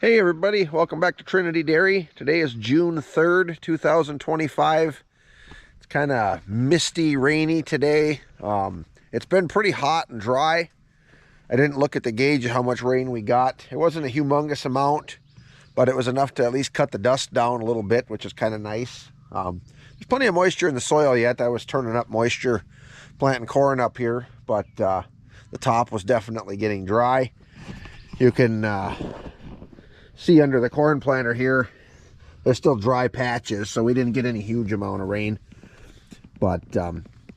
Hey everybody, welcome back to Trinity Dairy. Today is June 3rd, 2025. It's kind of misty, rainy today. It's been pretty hot and dry. I didn't look at the gauge of how much rain we got. It wasn't a humongous amount, but it was enough to at least cut the dust down a little bit, which is kind of nice. There's plenty of moisture in the soil yet. I was turning up moisture, planting corn up here, but the top was definitely getting dry. You can see under the corn planter here, there's still dry patches, so we didn't get any huge amount of rain. But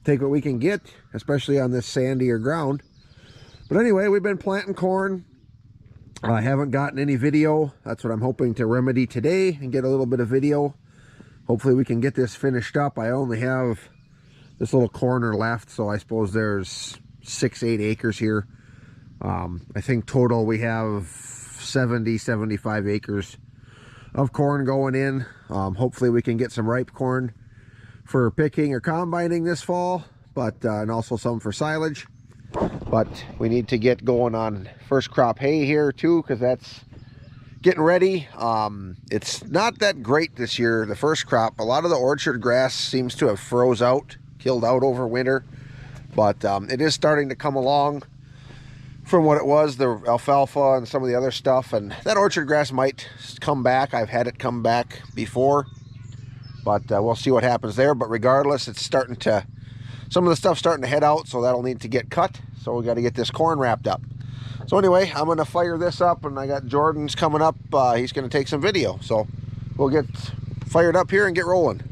take what we can get, especially on this sandier ground. But anyway, we've been planting corn. I haven't gotten any video. That's what I'm hoping to remedy today and get a little bit of video. Hopefully we can get this finished up. I only have this little corner left, so I suppose there's 6-8 acres here. I think total we have 75 acres of corn going in. Hopefully we can get some ripe corn for picking or combining this fall, but and also some for silage. But we need to get going on first crop hay here too, because that's getting ready. It's not that great this year, the first crop. A lot of the orchard grass seems to have froze out, killed out over winter, but it is starting to come along from what it was, the alfalfa and some of the other stuff, and that orchard grass might come back. I've had it come back before, but we'll see what happens there. But regardless, it's starting to, some of the stuff's starting to head out, so that'll need to get cut. So we got to get this corn wrapped up. So anyway, I'm going to fire this up, and I got Jordan's coming up. He's going to take some video, so we'll get fired up here and get rolling.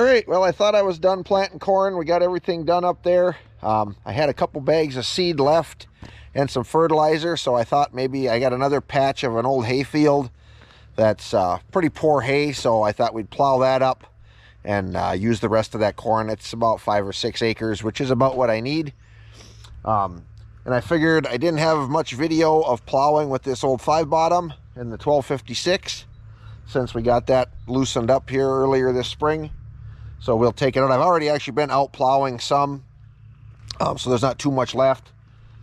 All right, well, I thought I was done planting corn. We got everything done up there. I had a couple bags of seed left and some fertilizer, so I thought maybe I got another patch of an old hayfield that's pretty poor hay, so I thought we'd plow that up and use the rest of that corn. It's about 5 or 6 acres, which is about what I need. And I figured I didn't have much video of plowing with this old 5-bottom and the 1256 since we got that loosened up here earlier this spring. So we'll take it out. I've already actually been out plowing some, so there's not too much left.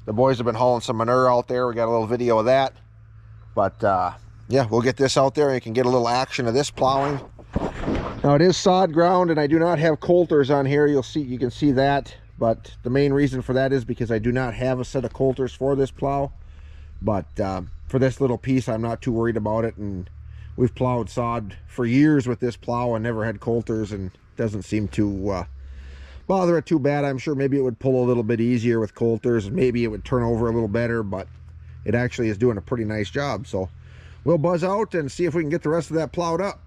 The boys have been hauling some manure out there. We got a little video of that. But yeah, we'll get this out there and you can get a little action of this plowing. Now it is sod ground and I do not have coulters on here. You can see that. But the main reason for that is because I do not have a set of coulters for this plow. But for this little piece, I'm not too worried about it. And we've plowed sod for years with this plow and never had coulters, and doesn't seem to bother it too bad. I'm sure maybe it would pull a little bit easier with coulters and maybe it would turn over a little better, but it actually is doing a pretty nice job. So we'll buzz out and see if we can get the rest of that plowed up.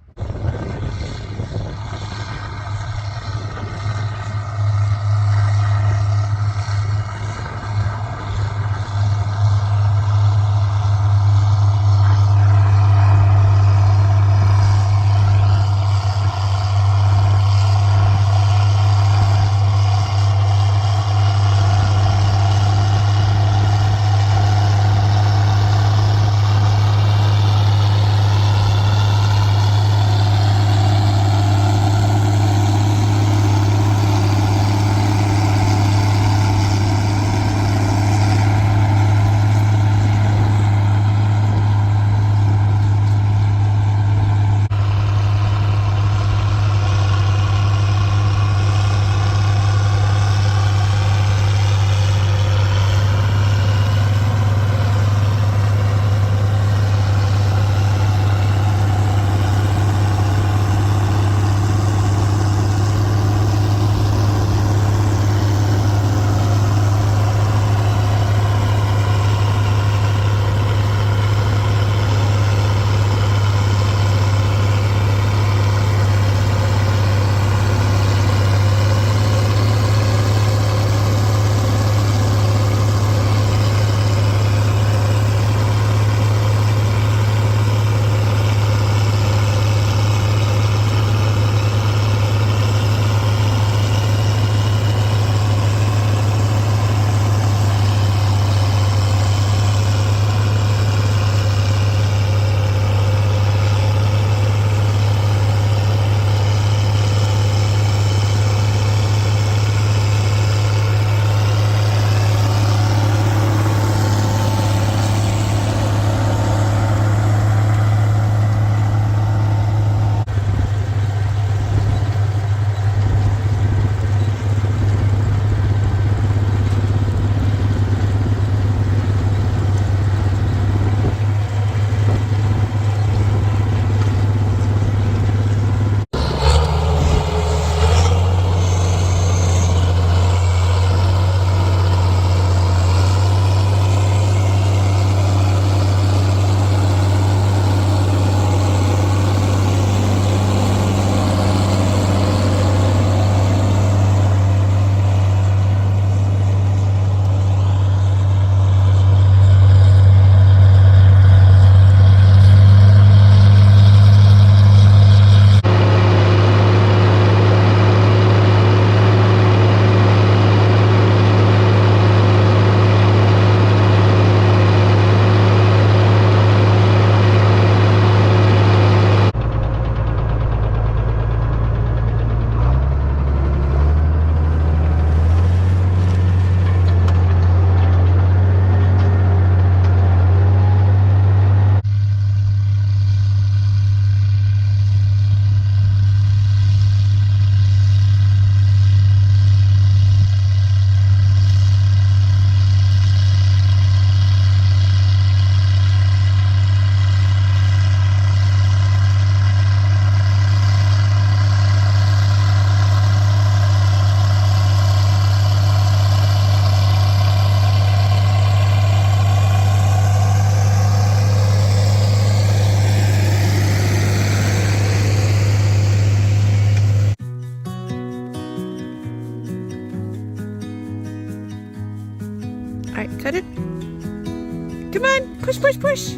push, push.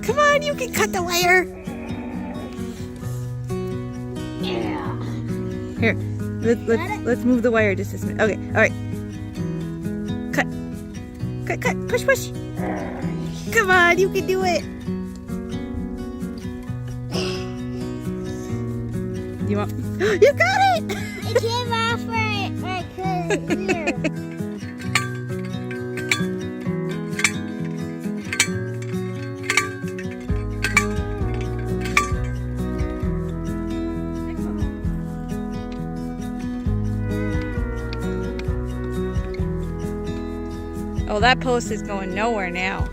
Come on, you can cut the wire. Here, let's move the wire just a minute. Okay, all right. Cut, push, push. Come on, you can do it. You want? You got it! It came off right here. Oh, that post is going nowhere now.